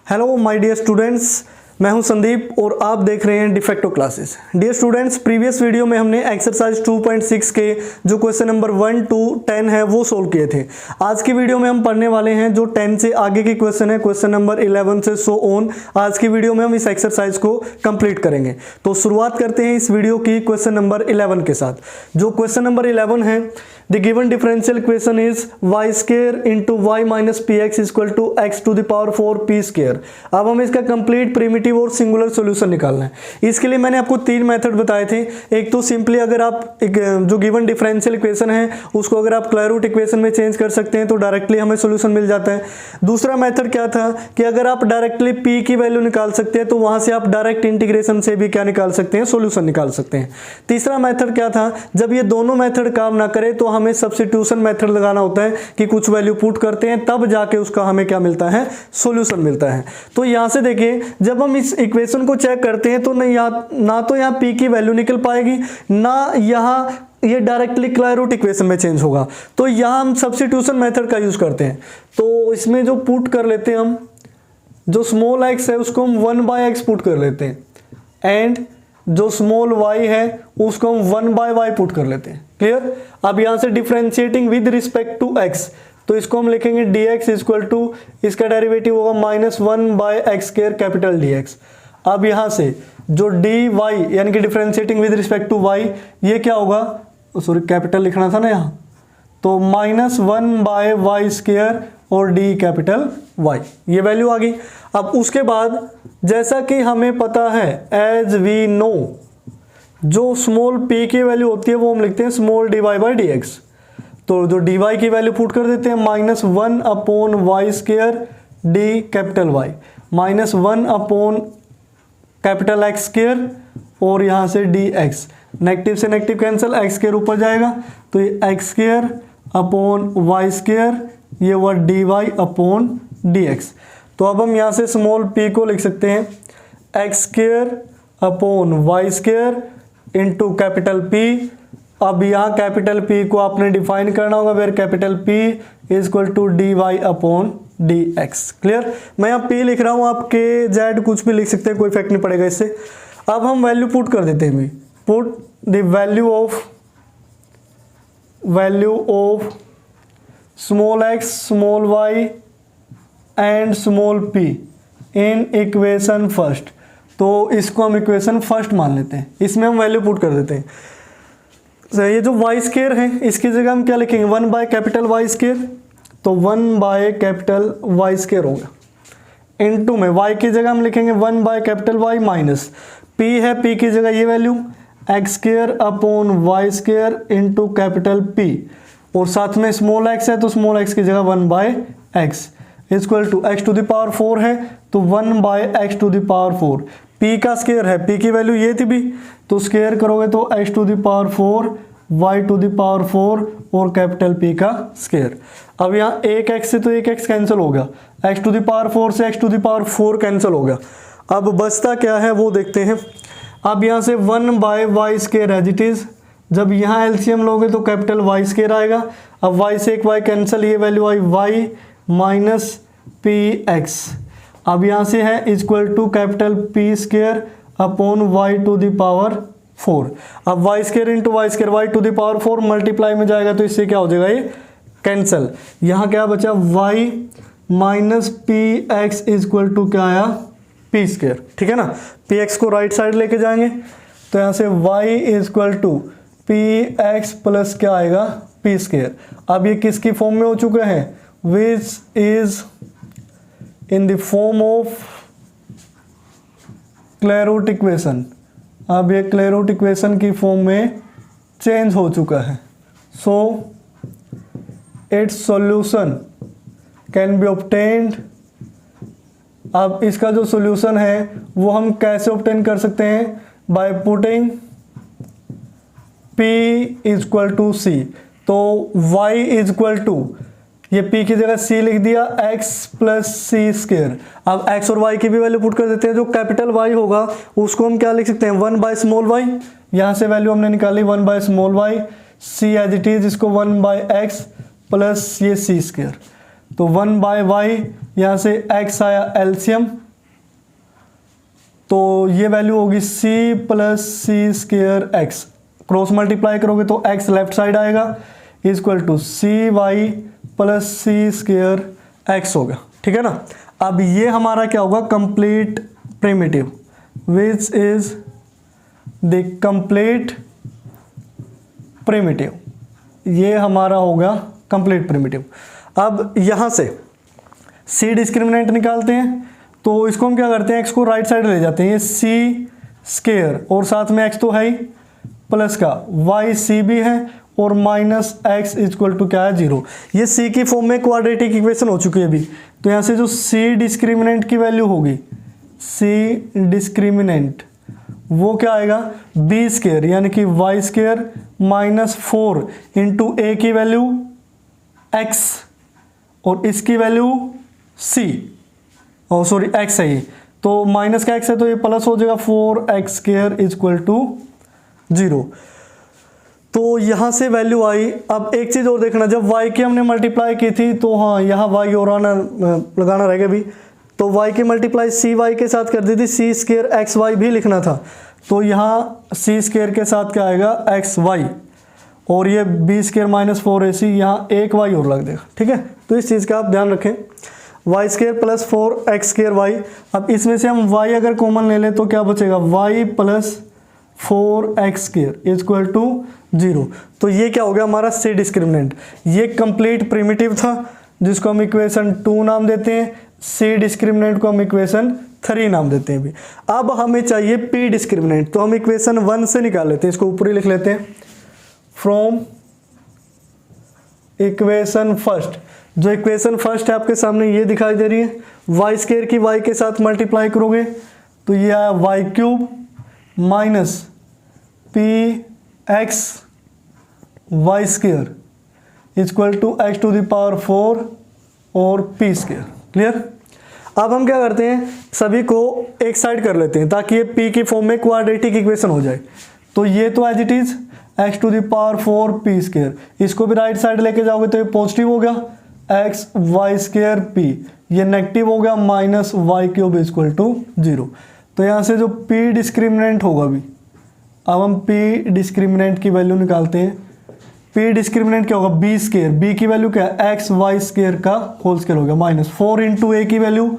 Hello my dear students, मैं हूं संदीप और आप देख रहे हैं de facto classes. Dear students, previous video में हमने एक्सरसाइज 2.6 के जो क्वेश्चन नंबर 1 to 10 है वो सोल्व किए थे। आज की वीडियो में हम पढ़ने वाले हैं जो 10 से आगे के क्वेश्चन है, क्वेश्चन नंबर 11 से सो ऑन। आज की वीडियो में हम इस एक्सरसाइज को कंप्लीट करेंगे। तो शुरुआत करते हैं इस वीडियो की क्वेश्चन नंबर 11 के साथ। जो क्वेश्चन नंबर 11 है, the given differential equation is y square into y minus p x equal to x to the power 4 p square. अब हमें इसका कंप्लीट प्रिमिटिव और सिंगुलर सॉल्यूशन निकालना है। इसके लिए मैंने आपको 3 मेथड बताए थे। एक तो सिंपली अगर आप एक जो गिवन डिफरेंशियल इक्वेशन है उसको अगर आप स्क्वायर रूट इक्वेशन में चेंज कर सकते हैं तो डायरेक्टली हमें सॉल्यूशन मिल जाता है। दूसरा मेथड क्या था कि अगर आप डायरेक्टली p की वैल्यू निकाल सकते हैं तो वहां से आप डायरेक्ट इंटीग्रेशन से भी क्या निकाल सकते हैं, सॉल्यूशन निकाल सकते हैं। तीसरा मेथड क्या था, जब ये दोनों मेथड काम ना करे तो हमें सब्स्टिट्यूशन मेथड लगाना होता है कि कुछ वैल्यू पुट करते हैं तब जाके उसका हमें क्या मिलता है, सॉल्यूशन मिलता है। तो यहां से देखिए, जब हम इस इक्वेशन को चेक करते हैं तो ना तो यहाँ p की वैल्यू निकल पाएगी, ना यहाँ ये डायरेक्टली स्क्वायर रूट इक्वेशन में चेंज होगा। तो यहाँ हम सब्स्टिट्यूशन मेथड का यूज करते हैं। तो इसमें जो पुट कर लेते हैं हम, जो स्मॉल x है उसको हम 1/x पुट कर लेते हैं एंड जो स्मॉल y है उसको हम 1/y पुट कर लेते हैं। क्लियर। अब यहां से differentiating with respect to x, तो इसको हम लिखेंगे dx इक्वल टू, इसका डेरिवेटिव होगा -1/x² कैपिटल dx। अब यहां से जो dy यानी कि differentiating with respect to y, ये क्या होगा, सॉरी कैपिटल लिखना था ना यहाँ, तो -1/y² और d कैपिटल y, ये वैल्यू आ गई। अब उसके बाद जैसा कि हमें पता है, एज वी नो, जो स्मॉल p की वैल्यू होती है वो हम लिखते हैं स्मॉल dy/dx। तो जो dy की वैल्यू पुट कर देते हैं -1/y² d capital y, -1 capital x² और यहाँ से dx, नेगेटिव से नेगेटिव कैंसिल, x² ऊपर जाएगा तो ये x² अपॉन y², ये हुआ dy अपॉन dx। तो अब हम यहाँ से स्मॉल p को लिख सकते हैं x² upon y² into capital P। अब यहाँ कैपिटल P को आपने डिफाइन करना होगा, where capital P equal to dy upon dx। Clear. मैं यहाँ P लिख रहा हूँ, आप k z कुछ भी लिख सकते हैं, कोई इफेक्ट नहीं पड़ेगा इससे। अब हम वैल्यू पुट कर देते हैं, put the value of small x, small y and small p in equation first. तो इसको हम इक्वेशन फर्स्ट मान लेते हैं, इसमें हम वैल्यू पुट कर देते हैं। तो ये जो y² है इसकी जगह हम क्या लिखेंगे, 1/कैपिटल y², तो 1/कैपिटल y² होगा। इनटू में y की जगह हम लिखेंगे 1/कैपिटल y माइनस p है, p की जगह ये value x² upon y² into capital p, और साथ में स्मॉल x है तो स्मॉल x की जगह 1/x equal to x to the power 4 है तो 1/x to the power 4। p का स्क्वायर है, p की वैल्यू ये थी भी, तो स्क्वायर करोगे तो x to the power 4, y to the power 4 और कैपिटल P का स्क्वायर। अब यहाँ एक x से तो एक x कैंसिल हो गया, x टू द पावर 4 से x to the power 4 cancel हो गया। अब बचता क्या है वो देखते हैं। अब यहाँ से 1/y² एज इट इज, जब यहाँ एलसीएम लोगे तो कैपिटल y² आएगा। अब y से एक y कैंसिल, ये वैल्यू आई y माइनस px। अब यहाँ से है equal to capital p² upon y to the power 4। अब y² into y² y to the power 4 multiply में जाएगा तो इससे क्या हो जाएगा, ये कैंसिल। यहाँ क्या बचा, y minus px equal to क्या आया, p²। ठीक है ना, px को राइट साइड लेके जाएंगे तो यहाँ से y equal to px plus क्या आएगा, p²। अब ये किसकी फॉर्म में हो चुके हैं, which is in the form of square root equation. अब ये स्क्वायर रूट इक्वेशन की फॉर्म में चेंज हो चुका है। So its solution can be obtained. अब इसका जो सॉल्यूशन है वो हम कैसे ऑब्टेन कर सकते हैं, by putting p equal to c। तो y इक्वल टू, ये p की जगह c लिख दिया, x प्लस c²। अब x और y की भी वैल्यू पुट कर देते हैं। जो कैपिटल Y होगा उसको हम क्या लिख सकते हैं, 1/स्मॉल y, यहाँ से वैल्यू हमने निकाली 1/स्मॉल y, c as it is, इसको 1/x प्लस ये c²। तो 1/y, यहाँ से x आया एलसीएम, तो ये वैल्यू होगी c plus c square x, cross multiply करोगे तो x लेफ्ट साइड आएगा, equal to c y plus c square x होगा। ठीक है ना। अब ये हमारा क्या होगा, complete primitive, which is the complete primitive, ये हमारा होगा कंप्लीट प्रिमिटिव। अब यहाँ से सी डिस्क्रिमिनेंट निकालते हैं, तो इसको हम क्या करते हैं, एक्स को राइट साइड ले जाते हैं, ये सी स्क्वेयर और साथ में एक्स तो है ही, प्लस का वाई सी भी है और माइनस एक्स इक्वल टू क्या है, 0। ये सी की फॉर्म में क्वाड्रेटिक इक्वेशन हो चुकी है अभी, तो यहाँ से जो सी डिस्क्रिमिनेंट की वैल्यू होगी, सी डिस्क्रिमिनेंट वो क्या आएगा, बी स्क्वेयर यानी कि Y square minus 4 into a की वैल्यू एक्स और इसकी वैल्यू सी, ओ सॉरी एक्स है ये, तो माइनस का एक्स है तो ये प्लस हो जाएगा 4x स्क्वेयर इक्वल टू 0। तो यहाँ से वैल्यू आई। अब एक चीज़ और देखना, जब y की हमने मल्टीप्लाई की थी तो हाँ यहाँ y और आना लगाना रहेगा भी, तो y की मल्टीप्लाई सी वाई के साथ कर दी थी, सी स्क्वेयर एक्स वाई भी लिखना था, तो यहाँ सी स्क्वेयर के साथ क्या आएगा, एक्स वाई, और ये बी स्क्वेयर माइनस 4ac, यहाँ एक y और लग देगा। ठीक है, तो इस चीज़ का आप ध्यान रखें, y square plus 4x square y. अब इसमें से हम y अगर कॉमन ले लें तो क्या बचेगा, y plus 4x square equal to 0। तो ये क्या हो गया हमारा सी डिस्क्रिमिनेंट। ये कंप्लीट प्रिमिटिव था जिसको हम इक्वेशन 2 नाम देते हैं, सी डिस्क्रिमिनेंट को हम इक्वेशन 3 नाम देते हैं भी। अब हमें चाहिए पी डिस्क्रिमिनेंट, तो हम इक्वेशन 1 से निकाल लेते हैं, इसको ऊपर ही लिख लेते हैं, फ्रॉम इक्वेशन फर्स्ट। जो इक्वेशन फर्स्ट है आपके सामने ये दिखाई दे रही है, वाई स्क्वेयर की वाई के साथ मल्टीप्लाई करोगे तो ये आया y cube minus p x y square equal to x to the power 4 और पी स्क्वेयर। क्लियर। अब हम क्या करते हैं, सभी को एक साइड कर लेते हैं ताकि ये पी की फॉर्म में क्वाड्रेटिक इक्वेशन हो जाए। तो ये तो as it is x to the power 4 p square, इसको भी राइट साइड लेके जाओगे तो ये पॉजिटिव हो गया, एक्स वाई स्क्वेयर पी, ये नेगेटिव हो गया, minus y cube equal to 0। तो यहाँ से जो पी डिस्क्रिमिनेंट होगा अभी, अब हम पी डिस्क्रिमिनेंट की वैल्यू निकालते हैं। पी डिस्क्रिमिनेंट क्या होगा, बी स्क्वेयर, बी की वैल्यू क्या है, एक्स वाई स्क्वेयर का होल स्क्वेयर हो गया, माइनस 4 इंटू ए की value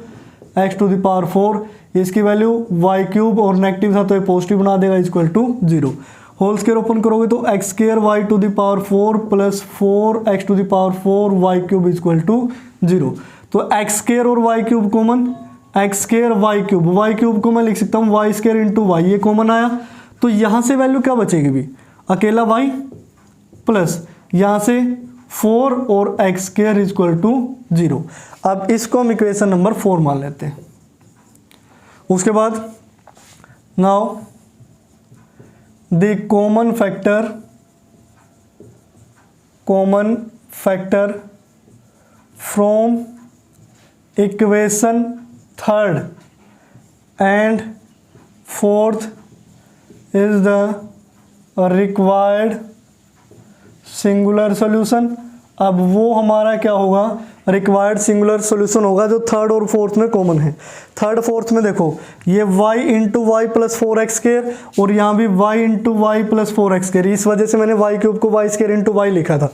x to the power 4, इसकी वैल्यू वाई क्यूब और नेगेटिव था तो ये पॉजिटिव बना देगा equal to 0। Whole square open करोगे तो x square y to the power 4 plus 4 x to the power 4 y cube equal to 0। तो एक्स स्क्वायर और y cube common, x square y cube को मैं लिख सकता हूँ वाई स्क्वायर इंटू वाई, ये कॉमन आया, तो यहाँ से वैल्यू क्या बचेगी भी, अकेला वाई प्लस यहाँ से 4 और एक्स स्क्वायर इक्वल टू 0। अब इसको हम इक्वेशन नंबर 4 मान लेते हैं। उसके बाद now the common factor from equation 3rd and 4th is the required singular solution। अब वो हमारा क्या होगा, रिक्वायर्ड सिंगुलर सोल्यूशन होगा जो थर्ड और फोर्थ में कॉमन है। थर्ड फोर्थ में देखो ये y into y plus 4x square और यहाँ भी y into y plus 4x square, इस वजह से मैंने y क्यूब को वाई स्क्वेयर इंटू वाई लिखा था।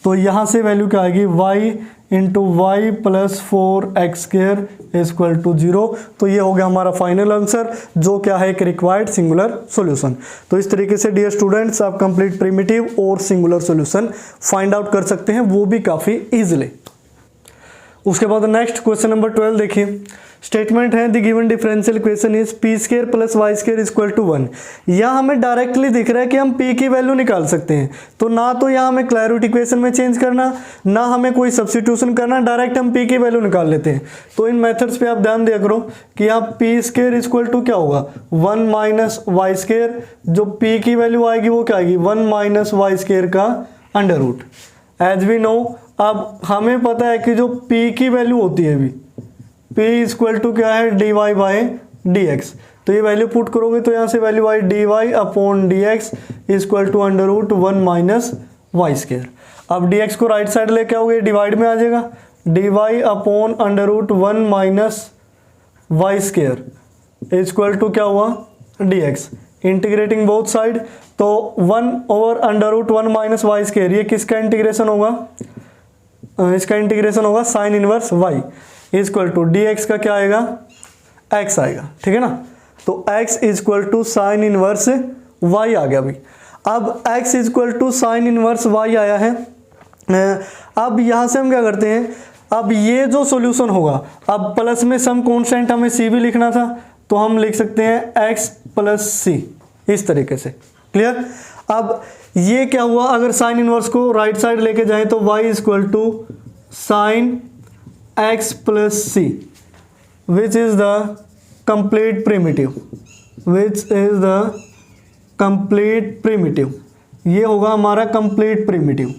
तो यहाँ से वैल्यू क्या आएगी, y into y plus 4x square equal to 0। तो ये हो गया हमारा फाइनल आंसर जो क्या है, एक रिक्वायर्ड सिंगुलर सॉल्यूशन। तो इस तरीके से डियर स्टूडेंट्स आप कंप्लीट प्रिमिटिव और सिंगुलर सॉल्यूशन फाइंड आउट कर सकते हैं, वो भी काफ़ी ईजिली। उसके बाद नेक्स्ट क्वेश्चन नंबर 12 देखिए, स्टेटमेंट है the given differential equation is p square plus y square equal to 1। यहाँ हमें डायरेक्टली दिख रहा है कि हम पी की वैल्यू निकाल सकते हैं, तो ना तो यहाँ हमें क्लैरिट इक्वेशन में चेंज करना, ना हमें कोई सब्स्टिट्यूशन करना, डायरेक्ट हम पी की वैल्यू निकाल लेते हैं। तो इन मेथड्स पे आप ध्यान दिया करो कि यहाँ पी स्क्वायर इक्वल टू क्या होगा, 1 माइनस वाई स्क्वायर, जो पी की वैल्यू आएगी वो क्या आएगी, 1 माइनस वाई स्क्वायर का under root. As we know, अब हमें पता है कि जो p की वैल्यू होती है अभी p इक्वल टू क्या है, dy बाई dx। तो ये वैल्यू पुट करोगे तो यहाँ से वैल्यू आई dy upon dx equal to under root 1 minus y square. अब dx को राइट साइड लेके आओगे डिवाइड में आ जाएगा, d y upon under root 1 minus y square is equal to क्या हुआ d x. Integrating both side, तो 1 over under root 1 minus y square, ये किसका इंटीग्रेशन होगा, इसका इंटीग्रेशन होगा sine inverse y is equal to D x का क्या आएगा, एक्स आएगा, ठीक है ना। तो x is equal to sine inverse y आ गया भाई। अब x is equal to sine inverse y आया है। अब यहाँ से हम क्या करते हैं, अब ये जो सॉल्यूशन होगा, अब प्लस में सम कांस्टेंट हमें c भी लिखना था, तो हम लिख सकते हैं x प्लस सी, इस तरीके से, क्लियर। अब ये क्या हुआ, अगर साइन इनवर्स को राइट साइड लेके जाए तो y is equal to sine x plus c which is the complete primitive, which is the complete primitive, ये होगा हमारा कंप्लीट प्रिमिटिव।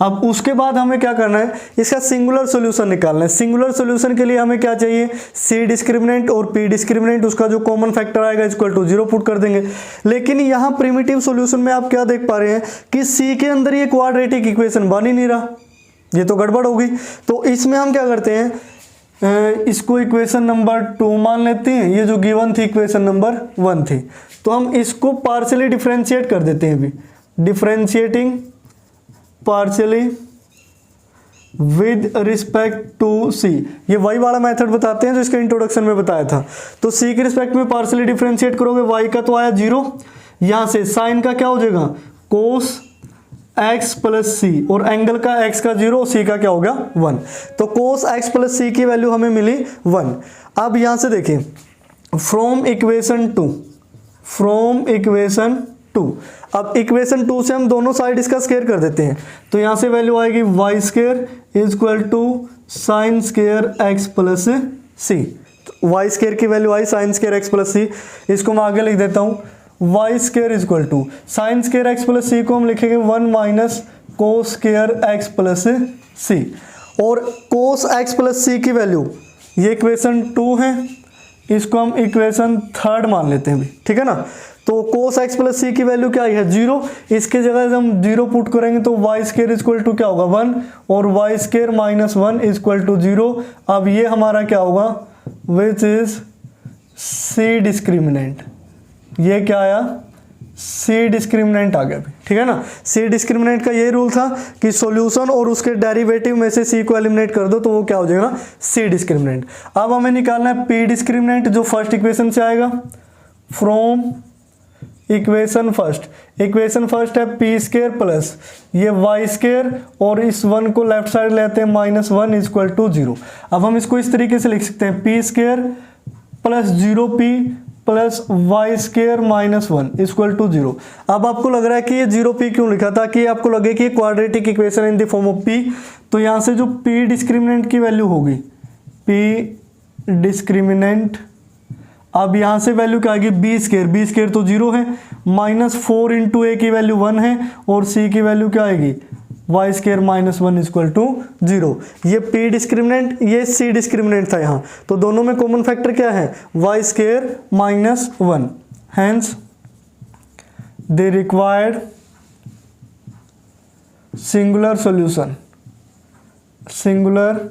अब उसके बाद हमें क्या करना है, इसका सिंगुलर सॉल्यूशन निकालना है। सिंगुलर सॉल्यूशन के लिए हमें क्या चाहिए, सी डिस्क्रिमिनेंट और पी डिस्क्रिमिनेंट, उसका जो कॉमन फैक्टर आएगा इक्वल टू 0 पुट कर देंगे। लेकिन यहाँ प्रिमिटिव सॉल्यूशन में आप क्या देख पा रहे हैं कि सी के अंदर ये क्वाड्रेटिक इक्वेशन बन ही नहीं रहा, ये तो गड़बड़ होगी। तो इसमें हम क्या करते हैं, इसको इक्वेशन नंबर 2 मान लेते हैं, ये जो गिवन थी इक्वेशन नंबर 1 थी, तो हम इसको पार्शियली डिफरेंशिएट कर देते हैं अभी, differentiating partially with respect to c, ये वही वाला मेथड बताते हैं जो इसके इंट्रोडक्शन में बताया था। तो सी के रिस्पेक्ट में पार्शियली डिफरेंशिएट करोगे, वाई का तो आया 0, यहां से साइन का क्या हो जाएगा कोस x प्लस सी, और एंगल का x का 0, सी का क्या हो गया 1, तो कोस x प्लस सी की वैल्यू हमें मिली 1। अब यहां से देखिए फ्रॉम इक्वेशन 2, फ्रॉम इक्वेशन 2, अब इक्वेशन 2 से हम दोनों साइड इसका स्क्वायर कर देते हैं, तो यहां से वैल्यू आएगी y square is equal to sine square x plus c, y square की वैल्यू आई sine square x plus c, इसको मैं आगे लिख देता हूं, y square is equal to sine square x plus c को हम लिखेंगे 1 minus cos square x plus c, और कोस एक्स प्लस सी की वैल्यू ये इक्वेशन 2 है, इसको हम इक्वेशन 3 मान लेते हैं भी, ठीक है ना। तो कोस एक्स प्लस सी की वैल्यू क्या आई है 0, इसके जगह से हम 0 पुट करेंगे तो y square is equal to क्या होगा 1, और y square minus 1 is equal to 0। अब ये हमारा क्या होगा, विच इज सी डिस्क्रिमिनेंट, ये क्या आया सी डिस्क्रिमिनेंट आ गया, ठीक है ना। सी डिस्क्रिमिनेंट का ये रूल था कि सॉल्यूशन और उसके डेरिवेटिव में से सी को एलिमिनेट कर दो तो वो क्या हो जाएगा सी डिस्क्रिमिनेंट। अब हमें निकालना है पी डिस्क्रिमिनेंट, जो फर्स्ट इक्वेशन से आएगा, from equation first, equation first है पी स्क्वायर प्लस ये वाई स्क्वायर, और इस 1 को लेफ्ट साइड लेते हैं माइनस 1 इज इक्वल टू 0। अब हम इसको इस तरीके से लिख सकते हैं p square plus 0p plus y square minus 1 equal to 0। अब आपको लग रहा है कि ये 0p क्यों लिखा था, कि आपको लगे कि quadratic equation in the form of p, तो यहाँ से जो p डिस्क्रिमिनेंट की वैल्यू होगी, p डिस्क्रिमिनेंट, अब यहाँ से वैल्यू क्या आएगी बी स्क्वायर तो 0 है, माइनस 4 इंटू ए की वैल्यू 1 है, और c की वैल्यू क्या आएगी y square minus 1 equal to 0। ये पी डिस्क्रिमिनेंट, ये सी डिस्क्रिमिनेंट था यहाँ, तो दोनों में कॉमन फैक्टर क्या है y square minus 1, hence the required singular solution, singular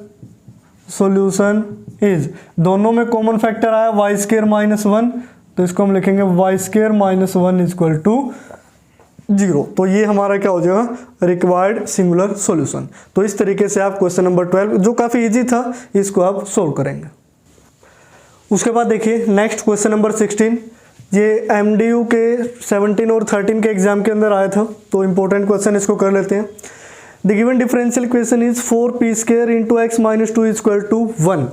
solution is, दोनों में कॉमन फैक्टर आया वाई स्क्वायर माइनस 1, तो इसको हम लिखेंगे y square minus 1 equal to 0। तो ये हमारा क्या हो जाएगा रिक्वायर्ड सिंगुलर सॉल्यूशन। तो इस तरीके से आप क्वेश्चन नंबर 12 जो काफ़ी इजी था इसको आप सोल्व करेंगे। उसके बाद देखिए नेक्स्ट क्वेश्चन नंबर 16, ये MDU के 17 और 13 के एग्जाम के अंदर आया था, तो इंपॉर्टेंट क्वेश्चन इसको कर लेते हैं। The given differential equation is 4p square into x minus 2 equal to 1।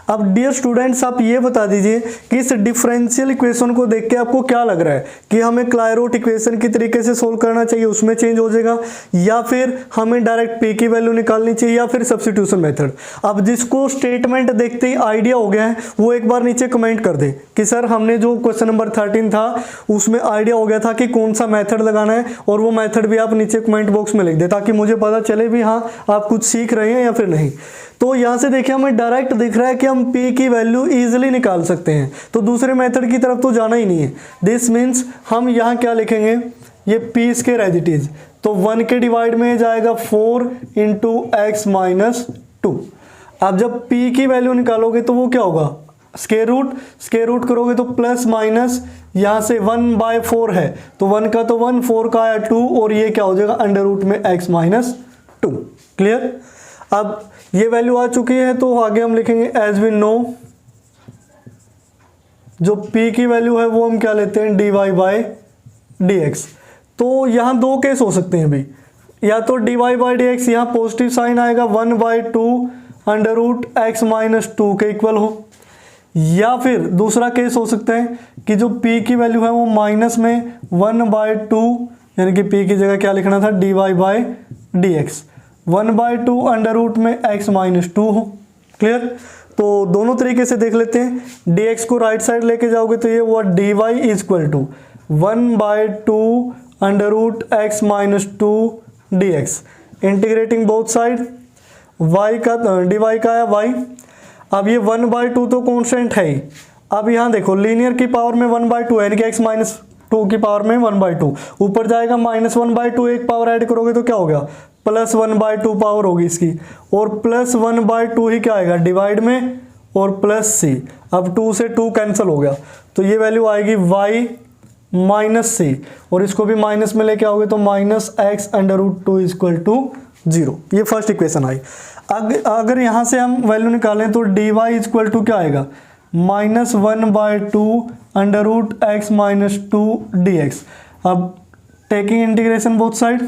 अब डियर स्टूडेंट्स आप ये बता दीजिए कि इस डिफरेंशियल इक्वेशन को देख के आपको क्या लग रहा है कि हमें क्लायरोट इक्वेशन की तरीके से सोल्व करना चाहिए, उसमें चेंज हो जाएगा, या फिर हमें डायरेक्ट p की वैल्यू निकालनी चाहिए, या फिर सब्स्टिट्यूशन मेथड। अब जिसको स्टेटमेंट देखते ही आइडिया हो गया है वो एक बार नीचे कमेंट कर दे कि सर हमने जो क्वेश्चन नंबर 13 था उसमें आइडिया हो गया था कि कौन सा मेथड लगाना है, और वो मेथड भी आप नीचे कमेंट बॉक्स में लिख दे ताकि मुझे पता चले भी हाँ आप कुछ सीख रहे हैं या फिर नहीं। तो यहाँ से देखिए हमें डायरेक्ट दिख रहा है कि हम p की वैल्यू इजीली निकाल सकते हैं, तो दूसरे मेथड की तरफ तो जाना ही नहीं है। दिस मीन्स हम यहाँ क्या लिखेंगे, ये p square as it is, तो 1 के डिवाइड में जाएगा 4 इंटू एक्स माइनस 2। अब जब p की वैल्यू निकालोगे तो वो क्या होगा, स्क्वायर रूट करोगे तो प्लस माइनस, यहाँ से 1/4 है तो 1 का तो 1, 4 का आया 2, और ये क्या हो जाएगा अंडर रूट में x माइनस 2। क्लियर। अब ये वैल्यू आ चुकी है तो आगे हम लिखेंगे एज वी नो, जो p की वैल्यू है वो हम क्या लेते हैं dy/dx। तो यहाँ दो केस हो सकते हैं भाई, या तो dy/dx यहाँ पॉजिटिव साइन आएगा 1/2 अंडर रूट x माइनस 2 के इक्वल हो, या फिर दूसरा केस हो सकता है कि जो p की वैल्यू है वो माइनस में 1/2, यानी कि p की जगह क्या लिखना था dy/dx 1/2 अंडर रूट में x माइनस 2 हो। क्लियर। तो दोनों तरीके से देख लेते हैं। dx को राइट साइड लेके जाओगे तो ये हुआ dy equal to 1/2 under root x minus 2 dx, integrating both side, y का dy का है y। अब ये 1/2 तो कांस्टेंट है ही। अब यहाँ देखो लीनियर की पावर में 1/2 यानी कि x माइनस 2 की पावर में 1/2, ऊपर जाएगा माइनस 1/2, एक पावर ऐड करोगे तो क्या हो गया प्लस 1/2 पावर होगी इसकी, और प्लस 1/2 ही क्या आएगा डिवाइड में, और प्लस c। अब 2 से 2 कैंसिल हो गया तो ये वैल्यू आएगी y माइनस c, और इसको भी माइनस में लेके आओगे तो minus x under root 2 equal to 0। ये फर्स्ट इक्वेशन आई। अगर यहाँ से हम वैल्यू निकालें तो dy इक्वल टू क्या आएगा -1/2 under root x minus 2 dx। अब टेकिंग इंटीग्रेशन बोथ साइड,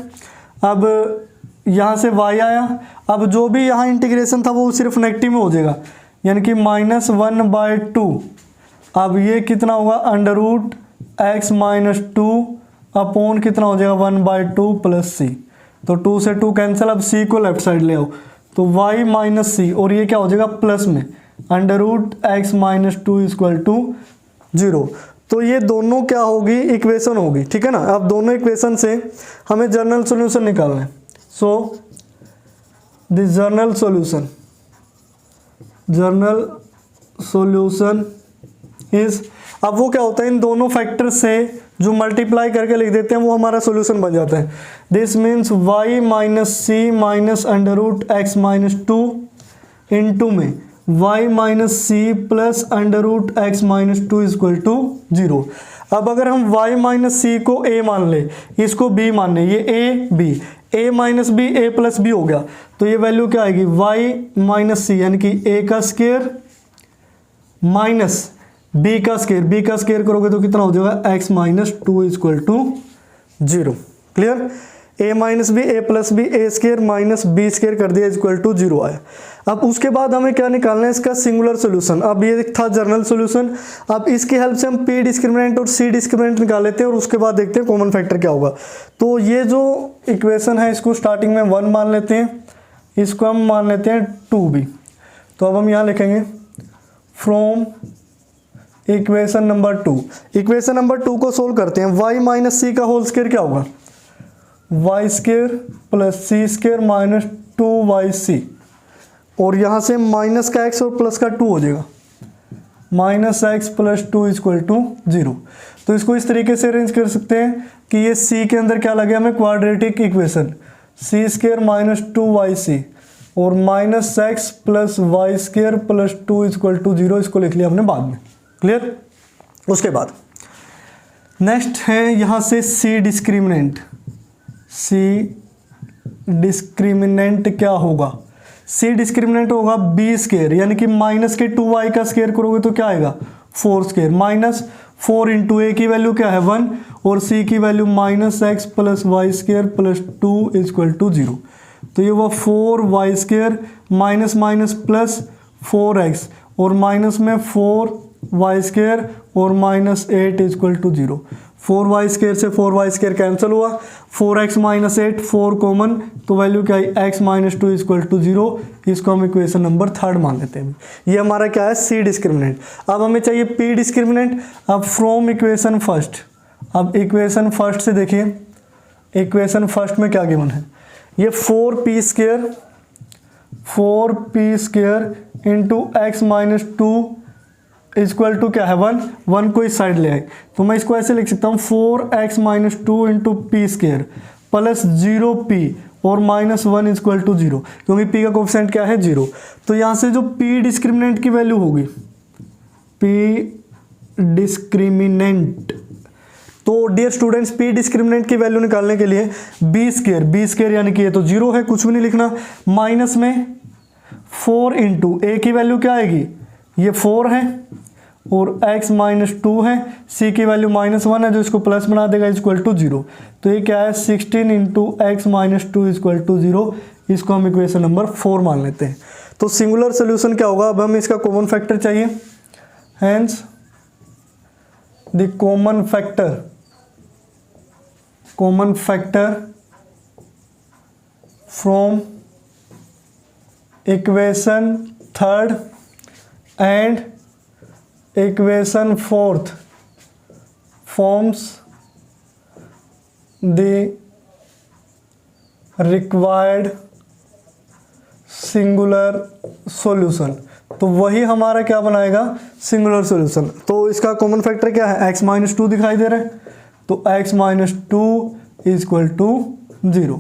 अब यहाँ से y आया, अब जो भी यहाँ इंटीग्रेशन था वो सिर्फ नेगेटिव में हो जाएगा, यानी कि -1/2। अब ये कितना होगा under root x minus 2 upon कितना हो जाएगा 1/2 प्लस c। तो 2 से 2 कैंसिल, अब c को लेफ्ट साइड ले आओ तो y माइनस सी, और ये क्या हो जाएगा प्लस में under root x minus 2 equal to 0। तो ये दोनों क्या होगी इक्वेशन होगी, ठीक है ना। अब दोनों इक्वेशन से हमें जनरल सॉल्यूशन निकालना है। So this general solution is, अब वो क्या होता है इन दोनों फैक्टर से जो मल्टीप्लाई करके लिख देते हैं वो हमारा सॉल्यूशन बन जाता है। This means y minus c minus under root x minus 2 into में y minus c plus under root x minus 2 equal to 0। अब अगर हम y माइनस सी को a मान ले, इसको b मान ले, ये a minus b a plus b हो गया, तो ये वैल्यू क्या आएगी y माइनस सी यानी कि a का स्क्वायर माइनस b का स्क्वायर करोगे तो कितना हो जाएगा x minus 2 equal to 0। Clear. a minus b a plus b a square minus b square कर दिया इक्वल टू 0 आया। अब उसके बाद हमें क्या निकालना है इसका सिंगुलर सॉल्यूशन। अब ये था जनरल सॉल्यूशन। अब इसकी हेल्प से हम p डिस्क्रिमिनेंट और c डिस्क्रिमिनेंट निकाल लेते हैं और उसके बाद देखते हैं कॉमन फैक्टर क्या होगा। तो ये जो इक्वेशन है इसको स्टार्टिंग में 1 मान लेते हैं, इसको हम मान लेते हैं 2b। तो अब हम यहाँ लिखेंगे from equation number 2। Equation number 2 को सोल्व करते हैं। y माइनस सी का होल स्क्वायर क्या होगा y स्क्वायर प्लस सी स्क्वायर माइनस 2yc, और यहाँ से माइनस का x और प्लस का 2 हो जाएगा, minus x plus 2 equal to 0। तो इसको इस तरीके से अरेंज कर सकते हैं कि ये c के अंदर क्या लगे हमें quadratic equation c square minus 2yc और minus x plus y square plus 2 equal to 0। इसको लिख लिया हमने बाद में। क्लियर। उसके बाद नेक्स्ट है यहाँ से c डिस्क्रिमिनेंट क्या होगा। c डिस्क्रिमिनेंट होगा b स्क्वायर यानी कि माइनस के 2y का स्क्वायर करोगे तो क्या आएगा 4 स्क्वायर माइनस 4 इंटू a की वैल्यू क्या है 1 और c की value minus x plus y square plus 2 equal to 0। तो ये हुआ 4y square minus minus plus 4x और माइनस में 4y स्क्वायर और minus 8 equal to 0। 4y square से 4y स्क्वायर कैंसिल हुआ, 4x माइनस 8 4 कॉमन, तो वैल्यू क्या है x माइनस 2 इक्वल टू 0। इसको हम इक्वेशन नंबर 3 मान लेते हैं। ये हमारा क्या है c डिस्क्रिमिनेंट। अब हमें चाहिए p डिस्क्रिमिनेंट। अब फ्रॉम इक्वेशन फर्स्ट, अब इक्वेशन फर्स्ट से देखिए, इक्वेशन फर्स्ट में क्या गिवन है, ये 4p square into x minus 2 equal to क्या है 1 को इस साइड ले आए, तो मैं इसको ऐसे लिख सकता हूँ 4x minus 2 into P square plus 0p और -1 इक्वल टू 0, क्योंकि p का कोफिशिएंट क्या है 0। तो यहाँ से जो p डिस्क्रिमिनेंट की वैल्यू होगी, p डिस्क्रिमिनेंट, तो डियर स्टूडेंट्स p डिस्क्रिमिनेंट की वैल्यू निकालने के लिए b स्क्वायर यानी कि ये तो 0 है, कुछ भी नहीं लिखना, माइनस में 4 इंटू a की वैल्यू क्या आएगी, ये 4 है और x -2 है, c की वैल्यू -1 है जो इसको प्लस बना देगा इक्वल टू 0। तो ये क्या है 16 इंटू एक्स -2 इक्वल टू 0, इसको हम इक्वेशन नंबर 4 मान लेते हैं। तो सिंगुलर सोल्यूशन क्या होगा, अब हमें इसका कॉमन फैक्टर चाहिए, hence the common factor from equation third and equation fourth forms the required singular solution. तो वही हमारा क्या बनाएगा, सिंगुलर सॉल्यूशन। तो इसका कॉमन फैक्टर क्या है, x -2 दिखाई दे रहा है, तो x -2 इक्वल टू 0।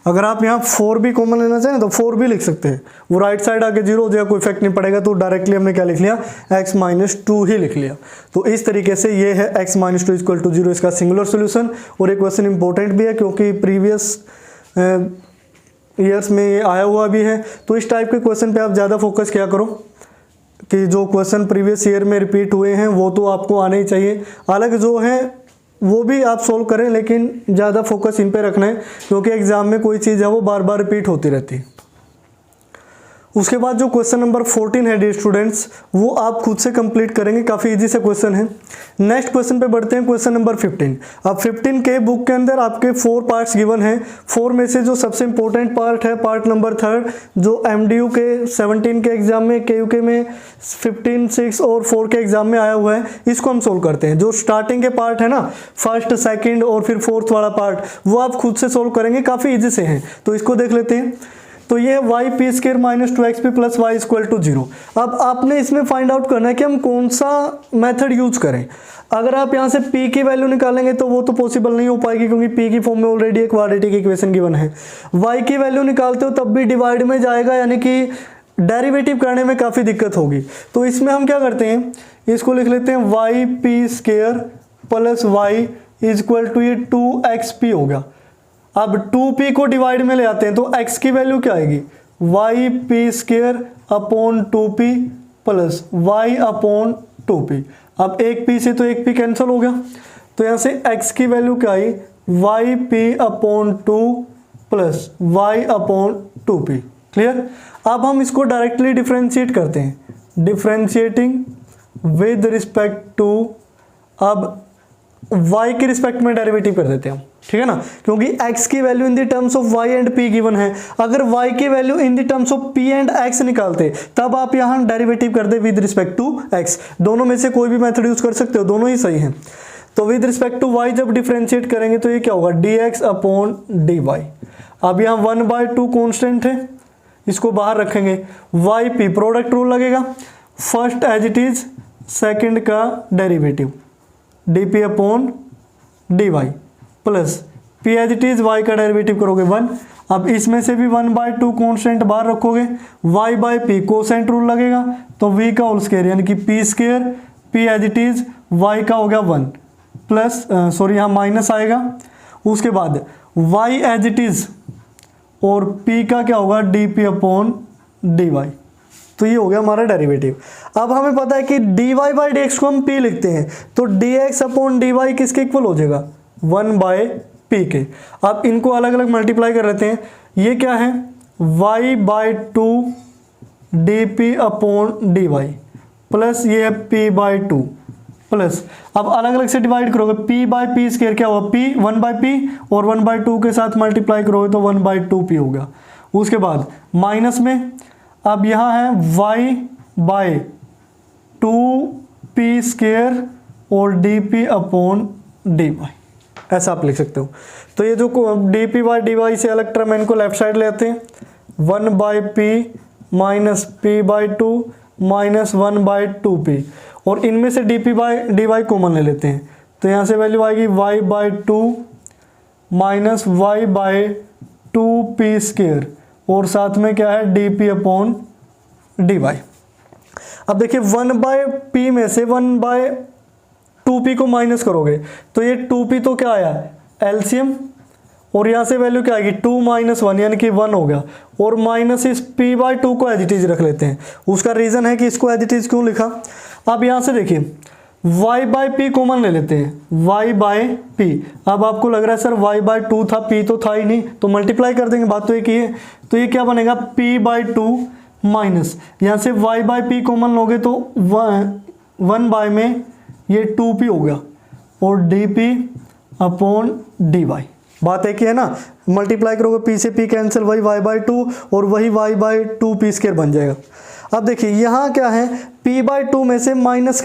अगर आप यहाँ 4 भी कॉमन लेना चाहें तो 4 भी लिख सकते हैं, वो राइट साइड आके 0 हो जाएगा, कोई इफेक्ट नहीं पड़ेगा। तो डायरेक्टली हमने क्या लिख लिया, x -2 ही लिख लिया। तो इस तरीके से ये है x -2 इक्वल टू 0 इसका सिंगुलर सॉल्यूशन। और ये क्वेश्चन इंपॉर्टेंट भी है क्योंकि प्रीवियस ईयर्स में ये आया हुआ भी है। तो इस टाइप के क्वेश्चन पे आप ज़्यादा फोकस किया करो कि जो क्वेश्चन प्रीवियस ईयर में रिपीट हुए हैं वो तो आपको आने ही चाहिए, अलग जो है वो भी आप सोल्व करें, लेकिन ज़्यादा फोकस इन पे रखना है क्योंकि एग्जाम में कोई चीज़ है वो बार बार रिपीट होती रहती है। उसके बाद जो क्वेश्चन नंबर 14 है डियर स्टूडेंट्स, वो आप खुद से कंप्लीट करेंगे, काफ़ी इजी सा क्वेश्चन है। नेक्स्ट क्वेश्चन पे बढ़ते हैं, क्वेश्चन नंबर 15। अब 15 के बुक के अंदर आपके 4 पार्ट्स गिवन हैं। 4 में से जो सबसे इंपॉर्टेंट पार्ट है पार्ट नंबर 3, जो MDU के 17 के एग्जाम में, KUK में 15, 6 और 4 के एग्जाम में आया हुआ है, इसको हम सोल्व करते हैं। जो स्टार्टिंग के पार्ट है ना, फर्स्ट, सेकेंड और फिर 4th वाला पार्ट, वो आप खुद से सोल्व करेंगे, काफ़ी ईजी से हैं। तो इसको देख लेते हैं। तो ये है y² - 2xp + y equal to 0। अब आपने इसमें फाइंड आउट करना है कि हम कौन सा मेथड यूज करें। अगर आप यहाँ से p की वैल्यू निकालेंगे तो वो तो पॉसिबल नहीं हो पाएगी क्योंकि p की फॉर्म में ऑलरेडी एक क्वाड्रेटिक इक्वेशन गिवन है। y की वैल्यू निकालते हो तब भी डिवाइड में जाएगा, यानी कि डेरिवेटिव करने में काफ़ी दिक्कत होगी। तो इसमें हम क्या करते हैं, इसको लिख लेते हैं yp² + y इक्वल टू ये 2xp हो गया। अब 2p को डिवाइड में ले आते हैं तो x की वैल्यू क्या आएगी, yp² / 2p + y / 2p। अब एक p से तो एक p कैंसिल हो गया, तो यहाँ से x की वैल्यू क्या आई, yp/2 + y/2p। क्लियर। अब हम इसको डायरेक्टली डिफरेंशिएट करते हैं, डिफरेंशिएटिंग विद रिस्पेक्ट टू, अब y के रिस्पेक्ट में डेरिवेटिव कर देते हैं हम, ठीक है ना, क्योंकि x की value in the terms of y and p given है। अगर y की value in the terms of p and x निकालते तब आप यहाँ डेरिवेटिव कर दे विद रिस्पेक्ट टू x। दोनों में से कोई भी मेथड यूज कर सकते हो, दोनों ही सही हैं। तो विद रिस्पेक्ट टू y जब डिफरेंशिएट करेंगे तो ये क्या होगा, dx/dy। अब यहाँ 1/2 कॉन्स्टेंट है, इसको बाहर रखेंगे, yp प्रोडक्ट रूल लगेगा, first as it is, second का derivative dp/dy plus p as it is, y का डेरिवेटिव करोगे 1। अब इसमें से भी 1/2 कॉन्स्टेंट बाहर रखोगे, y/p कोसेंट रूल लगेगा, तो v का होल स्क्वायर यानी कि p², p as it is, y का हो गया 1 प्लस सॉरी यहाँ माइनस आएगा, उसके बाद y एज इट इज और p का क्या होगा, dp/dy। तो ये हो गया हमारा डेरिवेटिव। अब हमें पता है कि dy/dx को हम p लिखते हैं, तो dx/dy किसके इक्वल हो जाएगा, 1/p के। अब इनको अलग अलग मल्टीप्लाई कर लेते हैं, ये क्या है, y/2 dp/dy प्लस ये है p/2 प्लस, अब अलग अलग से डिवाइड करोगे, p/p² क्या हुआ, p 1/p और 1/2 के साथ मल्टीप्लाई करोगे तो 1/2p हो गया। उसके बाद माइनस में, अब यहाँ है y/2p² और dp/dy, ऐसा आप लिख सकते हो। तो ये जो dp/dy से अलग टर्म है, इनको लेफ्ट साइड ले आते हैं, 1/p - p/2 - 1/2p, और इनमें से dp/dy कॉमन ले लेते हैं, तो यहाँ से वैल्यू आएगी y/2 - 2p² और साथ में क्या है dp/dy। अब देखिए 1/p में से 1/2p को माइनस करोगे तो ये 2p तो क्या आया एलसीएम, और यहाँ से वैल्यू क्या आएगी 2 - 1 यानी कि 1 हो गया, और माइनस इस p/2 को एज इट इज रख लेते हैं। उसका रीज़न है कि इसको एज इट इज क्यों लिखा। अब यहाँ से देखिए y/p कॉमन ले लेते हैं, y/p। अब आपको लग रहा है सर y/2 था, p तो था ही नहीं, तो मल्टीप्लाई कर देंगे, बात तो एक ही है। तो ये क्या बनेगा p/2 माइनस यहाँ से y/p कॉमन लोगे तो 1 में ये 2p हो गया और dp/dy। बात एक ही है ना, मल्टीप्लाई करोगे p से p कैंसिल, वही y/2 और वही y/2p² बन जाएगा। अब देखिए यहाँ क्या है p/2 में से माइनस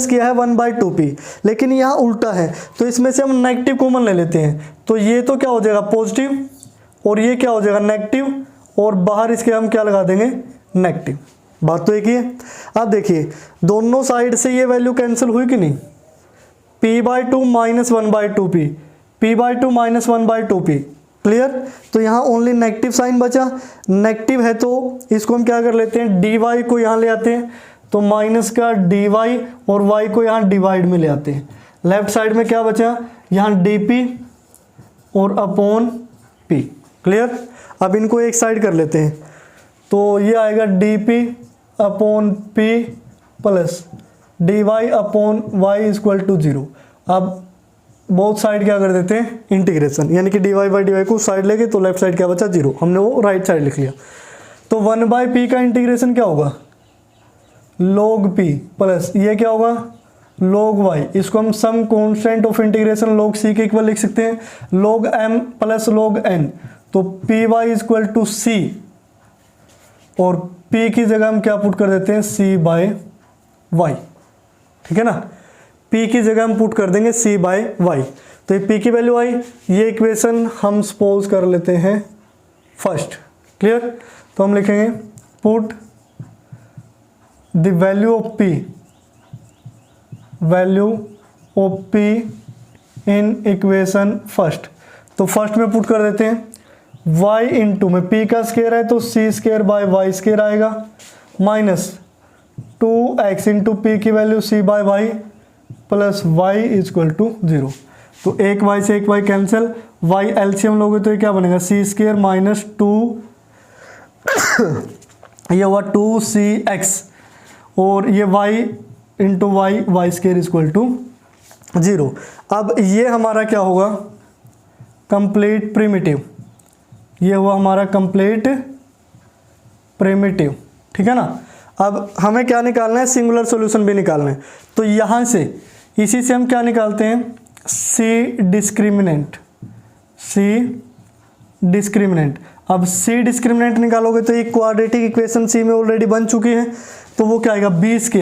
किया है 1/2p, लेकिन यहाँ उल्टा है तो इसमें से हम नेगेटिव कॉमन ले लेते हैं, तो ये तो क्या हो जाएगा पॉजिटिव और ये क्या हो जाएगा नेगेटिव, और बाहर इसके हम क्या लगा देंगे नेगेटिव। बात तो एक ही है। अब देखिए दोनों साइड से ये वैल्यू कैंसिल हुई कि नहीं, p/2 minus 1/2p, p/2 minus 1/2p, clear. तो यहाँ ओनली नेगेटिव साइन बचा, नेगेटिव है तो इसको हम क्या कर लेते हैं dy को यहाँ ले आते हैं, तो माइनस का dy और y को यहाँ डिवाइड में ले आते हैं। लेफ्ट साइड में क्या बचा यहाँ dp और अपॉन p, क्लियर। अब इनको एक साइड कर लेते हैं, तो ये आएगा dp/p प्लस dy/y इक्वल 0। अब बोथ साइड क्या कर देते हैं इंटीग्रेशन, यानी कि dy/dy को साइड लेके तो लेफ्ट साइड क्या बचा 0, हमने वो राइट साइड लिख लिया। तो 1/p का इंटीग्रेशन क्या होगा log p प्लस ये क्या होगा log y, इसको हम some constant of integration log c के इक्वल लिख सकते हैं, log m plus log n, तो py इक्वल टू c और p की जगह हम क्या पुट कर देते हैं c/y, ठीक है ना। p की जगह हम पुट कर देंगे c/y, तो ये p की वैल्यू आई। ये इक्वेशन हम सपोज कर लेते हैं फर्स्ट, क्लियर। तो हम लिखेंगे put the value of p in equation first. तो फर्स्ट में पुट कर देते हैं y इंटू में p का स्क्वायर है तो c²/y² आएगा, माइनस 2x इंटू p की value c/y plus y equal to 0। तो एक y से एक y कैंसिल, y एलसीएम लोगे तो ये क्या बनेगा c² माइनस 2 ये हुआ 2cx और ये y into y² equal to 0। अब ये हमारा क्या होगा कंप्लीट प्रिमिटिव, ये हुआ हमारा कंप्लीट प्रिमिटिव, ठीक है ना। अब हमें क्या निकालना है सिंगुलर सॉल्यूशन भी निकालना है, तो यहाँ से इसी से हम क्या निकालते हैं c डिस्क्रिमिनेंट। अब c डिस्क्रिमिनेंट निकालोगे तो ये क्वाड्रेटिक इक्वेशन c में ऑलरेडी बन चुकी है, तो वो क्या आएगा b²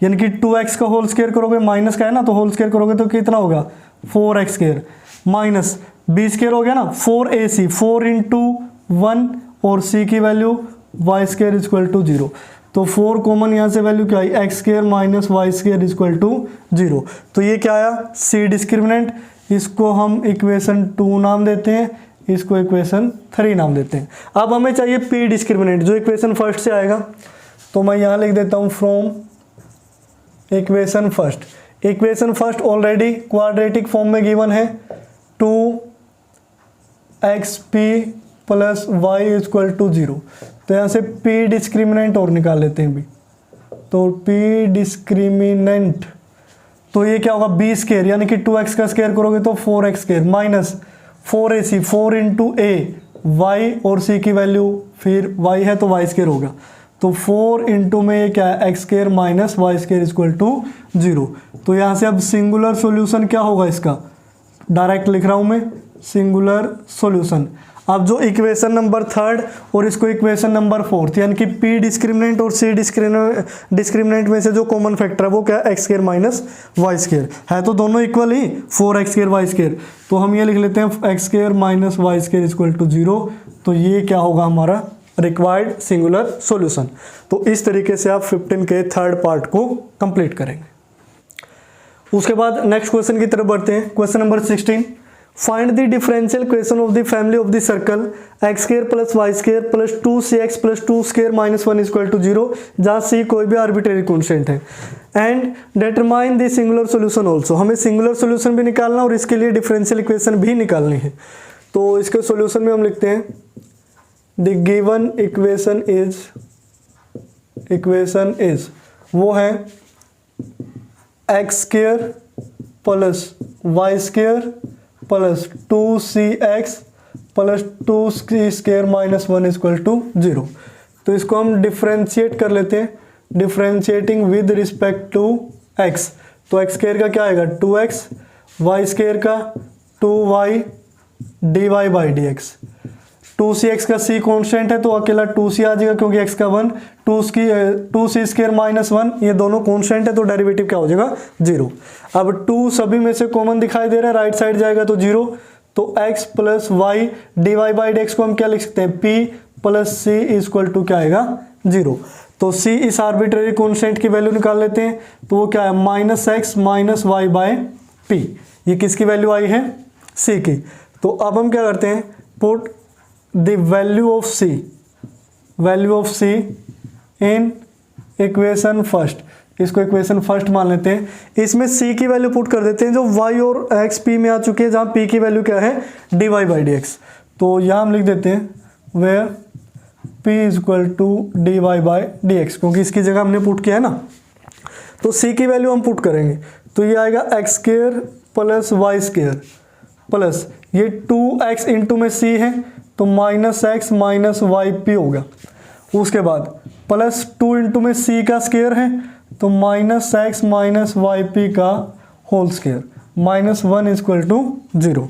यानी कि 2x का होल स्क्वायर करोगे, माइनस का है ना तो होल स्क्वायर करोगे तो कितना होगा 4x² माइनस b² हो गया ना 4ac 4 इंटू 1 और c की वैल्यू y² इक्वल टू 0। तो 4 कॉमन यहाँ से वैल्यू क्या आई x² minus y² equal to 0। तो ये क्या आया c डिस्क्रिमिनेंट, इसको हम इक्वेशन 2 नाम देते हैं, इसको इक्वेशन 3 नाम देते हैं। अब हमें चाहिए p डिस्क्रिमिनेंट जो इक्वेशन फर्स्ट से आएगा, तो मैं यहाँ लिख देता हूँ from equation first. Equation first already quadratic form में गिवन है 2xp plus y equal to 0। तो यहाँ से p डिस्क्रिमिनेंट और निकाल लेते हैं भी, तो p डिस्क्रिमिनेंट तो ये क्या होगा b² यानी कि 2x का स्क्वायर करोगे तो 4x² minus 4ac 4 into a y और c की वैल्यू फिर y है तो y² होगा, तो 4 इंटू में ये क्या है x² minus y² equal to 0। तो यहाँ से अब सिंगुलर सॉल्यूशन क्या होगा इसका डायरेक्ट लिख रहा हूँ मैं सिंगुलर सॉल्यूशन। अब जो इक्वेशन नंबर 3 और इसको इक्वेशन नंबर 4 यानी कि p डिस्क्रिमिनेंट और c डिस्क्रिमिनेंट में से जो कॉमन फैक्टर है वो क्या है x² माइनस y² है, तो दोनों इक्वल ही 4x² y², तो हम ये लिख लेते हैं x² minus y² equal to 0। तो ये क्या होगा हमारा रिक्वायर्ड सिंगुलर सॉल्यूशन। तो इस तरीके से आप 15 के थर्ड पार्ट को कंप्लीट करेंगे। उसके बाद नेक्स्ट क्वेश्चन की तरफ बढ़ते हैं। Question number 16 find the differential equation of the family of the circle x square plus y square plus 2cx plus 2 square minus 1 equal to 0, जहाँ सी कोई भी आर्बिट्रेरी कॉन्स्टेंट है। And determine the singular solution also, हमें singular solution भी निकालना और इसके लिए डिफरेंशियल इक्वेशन भी निकालनी है। तो इसके सॉल्यूशन में हम लिखते हैं द गिवन इक्वेशन इज वो है x square plus y square plus 2cx plus 2c square minus 1 equal to 0। तो इसको हम डिफ्रेंशिएट कर लेते हैं, differentiating with respect to x। तो x स्क्वायर का क्या आएगा 2x, y स्क्वायर का 2y dy by dx। 2cx का c कॉन्स्टेंट है तो अकेला 2c आ जाएगा क्योंकि x का 1, 2c स्क्वायर माइनस 1 ये दोनों कॉन्स्टेंट है तो डेरिवेटिव क्या हो जाएगा 0। अब 2 सभी में से कॉमन दिखाई दे रहा है, राइट साइड जाएगा तो 0। तो x plus y d y by d x को हम क्या लिख सकते हैं p plus c equal to क्या आएगा 0। तो c इस आर्बिट्रेरी कॉन्स्टेंट की वैल्यू निकाल लेते हैं, तो वो क्या है minus x minus y by p. ये किसकी वैल्यू आई है c की। तो अब हम क्या करते हैं put the value of c in equation first, इसको इक्वेशन फर्स्ट मान लेते हैं। इसमें c की वैल्यू पुट कर देते हैं जो y और x p में आ चुकी है, जहाँ p की वैल्यू क्या है dy बाई डी एक्स। तो यहाँ हम लिख देते हैं where p equal to dy by d x, क्योंकि इसकी जगह हमने पुट किया है ना। तो c की वैल्यू हम पुट करेंगे तो ये आएगा x square plus y square plus ये 2x इंटू में c है तो minus x minus y p होगा। उसके बाद प्लस 2 इंटू में c का स्क्वायर है तो minus x minus y p का whole square minus 1 equal to 0।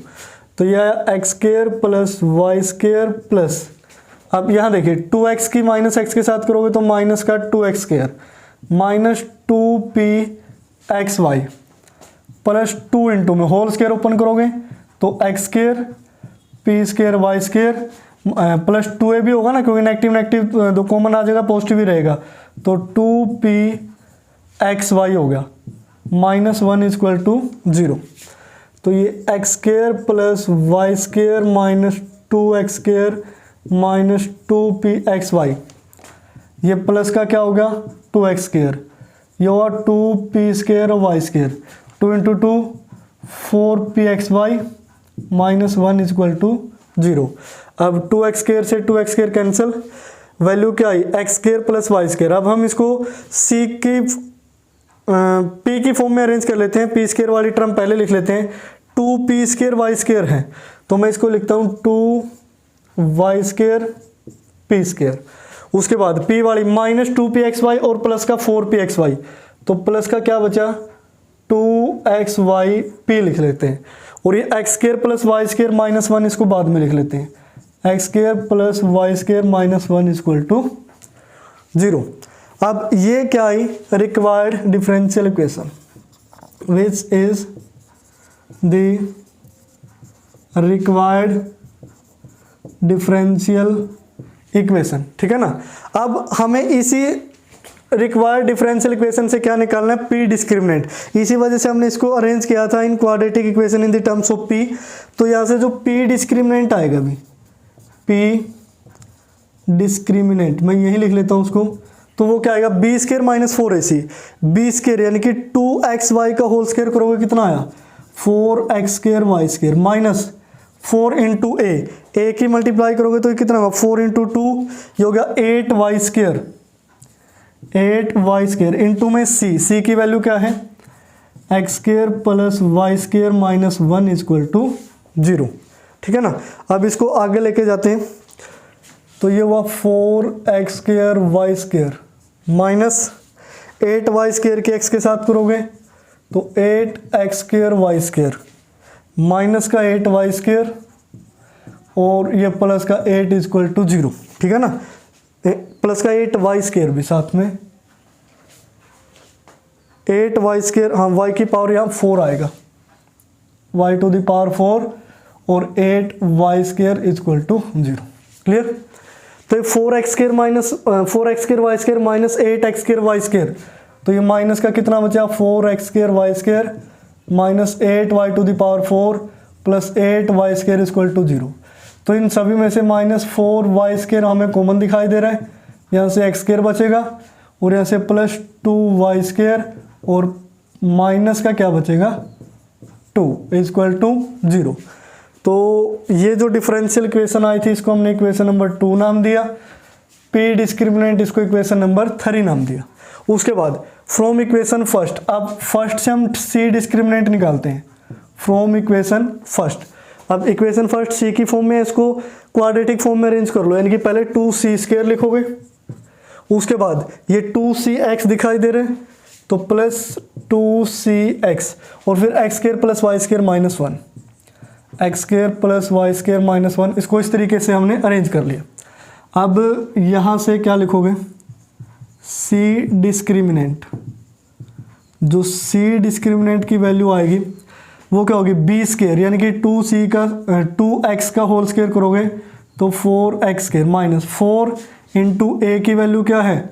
तो यह x square plus y square plus, अब यहाँ देखिए 2x की माइनस एक्स के साथ करोगे तो माइनस का 2x square minus 2p x y plus 2 into में होल स्क्वायर ओपन करोगे तो x square p square y square plus 2a भी होगा ना, क्योंकि नेगेटिव नेगेटिव दो कॉमन आ जाएगा, पॉजिटिव ही रहेगा। तो 2p एक्स वाई हो गया माइनस 1 इक्वल टू 0। तो ये x square plus y square minus 2x square minus 2p x y, ये प्लस का क्या होगा 2x स्क्वायर, ये हुआ 2p स्क्वायर और y square 2 into 2 4p x y minus 1 equal to 0। अब 2x स्क्वायर से 2x स्क्वायर कैंसिल, वैल्यू क्या आई x square plus y square. अब हम इसको c की p की फॉर्म में अरेंज कर लेते हैं। p स्क्वायर वाली टर्म पहले लिख लेते हैं, 2p स्क्वायर वाई स्क्वायर है तो मैं इसको लिखता हूँ 2y स्क्वायर p स्क्वायर। उसके बाद p वाली माइनस 2p एक्स वाई और प्लस का 4p एक्स वाई, तो प्लस का क्या बचा 2x वाई p लिख लेते हैं। और ये x square plus y square minus 1 इसको बाद में लिख लेते हैं, x square plus y square minus 1 equal to 0। अब ये क्या आई required differential equation which is the required differential equation, ठीक है ना। अब हमें इसी रिक्वायर्ड डिफरेंशियल इक्वेशन से क्या निकालना है पी डिस्क्रिमिनेंट। इसी वजह से हमने इसको अरेंज किया था in quadratic equation in the terms of p. तो यहाँ से जो पी डिस्क्रिमिनेंट आएगा भी, पी डिस्क्रिमिनेंट मैं यही लिख लेता हूँ उसको, तो वो क्या आएगा b square minus 4ac, b square यानी कि 2xy का होल स्क्वायर करोगे कितना आया 4x square y square minus 4 into a की मल्टीप्लाई करोगे तो ये कितना होगा 4 इंटू 2 ये हो गया 8y square, 8y square into में c की वैल्यू क्या है x square plus y square minus 1 equal to 0, ठीक है ना। अब इसको आगे लेके जाते हैं तो ये हुआ 4x square y square minus 8y square के x के साथ करोगे तो 8x square y square minus का 8y स्क्वायर और ये प्लस का 8 इक्वल टू 0, ठीक है ना। प्लस का 8y स्क्वायर भी साथ में 8y स्क्वायर, हाँ y की पावर यहाँ 4 आएगा, y टू द पावर 4 और 8y square equal to 0, clear. तो ये 4x square minus 4x square y square minus 8x square y square, तो ये माइनस का कितना बचा 4x square y square minus 8y to the power 4 plus 8y² equal to 0। तो इन सभी में से -4y² हमें कॉमन दिखाई दे रहा है, यहाँ से x² बचेगा और यहाँ से प्लस 2y² और माइनस का क्या बचेगा 2 इक्वल टू 0। तो ये जो डिफरेंशियल इक्वेशन आई थी इसको हमने इक्वेशन नंबर 2 नाम दिया, पी डिस्क्रिमिनेंट इसको इक्वेशन नंबर 3 नाम दिया। उसके बाद फ्रॉम इक्वेशन फर्स्ट, अब फर्स्ट से हम सी डिस्क्रिमिनेंट निकालते हैं, फ्रॉम इक्वेशन फर्स्ट। अब इक्वेशन फर्स्ट सी की फॉर्म में, इसको क्वाड्रेटिक फॉर्म में अरेंज कर लो, यानी कि पहले 2c² लिखोगे, उसके बाद ये 2cx दिखाई दे रहे हैं तो प्लस 2cx और फिर x² plus y² minus 1, x² plus y² minus 1, इसको इस तरीके से हमने अरेंज कर लिया। अब यहाँ से क्या लिखोगे, सी डिस्क्रिमिनेंट, जो सी डिस्क्रिमिनेंट की वैल्यू आएगी वो क्या होगी b², यानी कि 2x का होल स्क्वायर करोगे तो 4x² माइनस 4 इंटू a की वैल्यू क्या है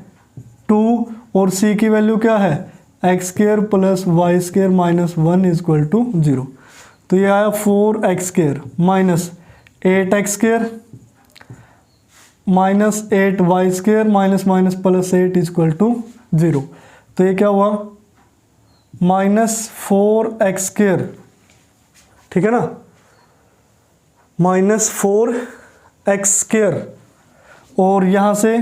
2 और c की वैल्यू क्या है x² plus y² minus 1 equal to 0। तो ये आया 4x² minus 8x² minus 8y² minus minus plus 8 equal to 0। तो ये क्या हुआ -4x², ठीक है ना, -4x² और यहाँ से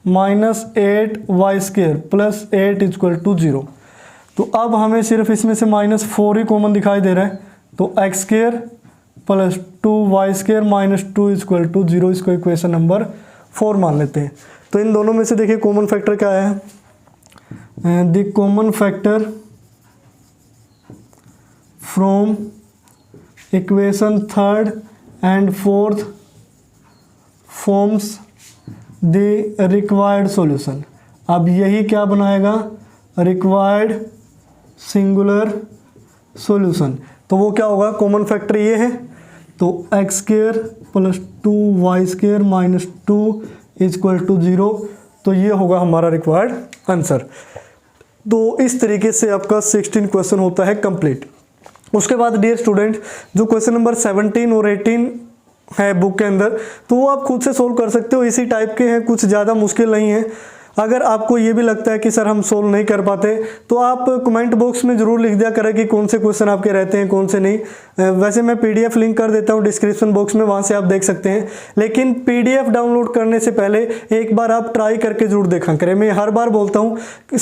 -8y² प्लस 8 इक्वल टू 0। तो अब हमें सिर्फ इसमें से -4 ही कॉमन दिखाई दे रहा है, तो x² plus 2y² minus 2 equal to 0, इसको इक्वेशन नंबर 4 मान लेते हैं। तो इन दोनों में से देखिए कॉमन फैक्टर क्या है, the common factor from equation third and fourth forms the required solution. अब यही क्या बनाएगा रिक्वायर्ड सिंगुलर सॉल्यूशन। तो वो क्या होगा, कॉमन फैक्टर ये है, तो x² plus 2y² minus 2 equal to 0। तो ये होगा हमारा रिक्वायर्ड आंसर। तो इस तरीके से आपका 16 क्वेश्चन होता है कंप्लीट। उसके बाद डियर स्टूडेंट, जो क्वेश्चन नंबर 17 और 18 है बुक के अंदर, तो वो आप खुद से सोल्व कर सकते हो, इसी टाइप के हैं, कुछ ज़्यादा मुश्किल नहीं है। अगर आपको ये भी लगता है कि सर हम सोल्व नहीं कर पाते, तो आप कमेंट बॉक्स में ज़रूर लिख दिया करें कि कौन से क्वेश्चन आपके रहते हैं कौन से नहीं। वैसे मैं पीडीएफ लिंक कर देता हूँ डिस्क्रिप्शन बॉक्स में, वहाँ से आप देख सकते हैं। लेकिन पीडीएफ डाउनलोड करने से पहले एक बार आप ट्राई करके ज़रूर देखा करें। मैं हर बार बोलता हूँ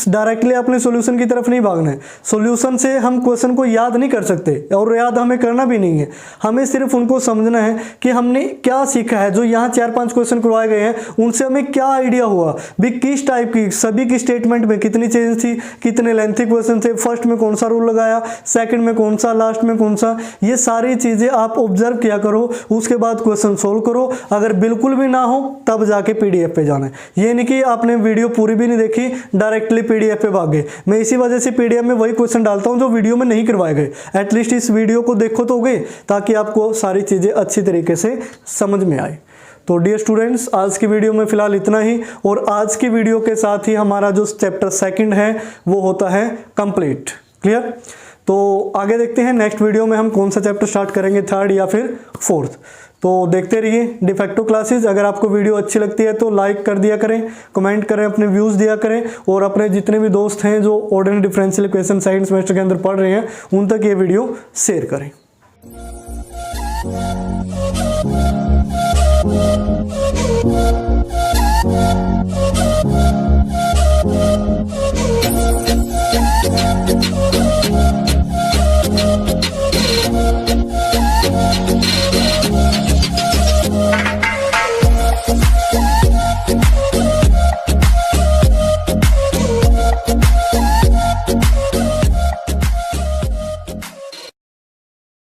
डायरेक्टली आपने सोल्यूशन की तरफ नहीं भागना है। सोल्यूशन से हम क्वेश्चन को याद नहीं कर सकते और याद हमें करना भी नहीं है, हमें सिर्फ उनको समझना है कि हमने क्या सीखा है। जो यहाँ 4-5 क्वेश्चन करवाए गए हैं उनसे हमें क्या आइडिया हुआ भी, किस टाइप की सभी की स्टेटमेंट में कितनी चेंज थी, कितने लेंथी क्वेश्चन थे, फर्स्ट में कौन सा रूल लगाया, सेकंड में कौन सा, लास्ट में कौन सा, ये सारी चीजें आप ऑब्जर्व किया करो। उसके बाद क्वेश्चन सोल्व करो। अगर बिल्कुल भी ना हो तब जाके पीडीएफ पे जाना है। ये नहीं कि आपने वीडियो पूरी भी नहीं देखी डायरेक्टली पीडीएफ पे भाग गए। मैं इसी वजह से पीडीएफ में वही क्वेश्चन डालता हूं जो वीडियो में नहीं करवाए गए। एटलीस्ट इस वीडियो को देखो तो गए, ताकि आपको सारी चीजें अच्छी तरीके से समझ में आए। तो डियर स्टूडेंट्स, आज की वीडियो में फिलहाल इतना ही, और आज की वीडियो के साथ ही हमारा जो चैप्टर 2 है वो होता है कंप्लीट। क्लियर? तो आगे देखते हैं नेक्स्ट वीडियो में हम कौन सा चैप्टर स्टार्ट करेंगे, 3rd या फिर 4th। तो देखते रहिए डिफेक्टो क्लासेस। अगर आपको वीडियो अच्छी लगती है तो लाइक कर दिया करें, कमेंट करें, अपने व्यूज़ दिया करें, और अपने जितने भी दोस्त हैं जो ordinary differential equation second semester के अंदर पढ़ रहे हैं उन तक ये वीडियो शेयर करें। We'll be right back.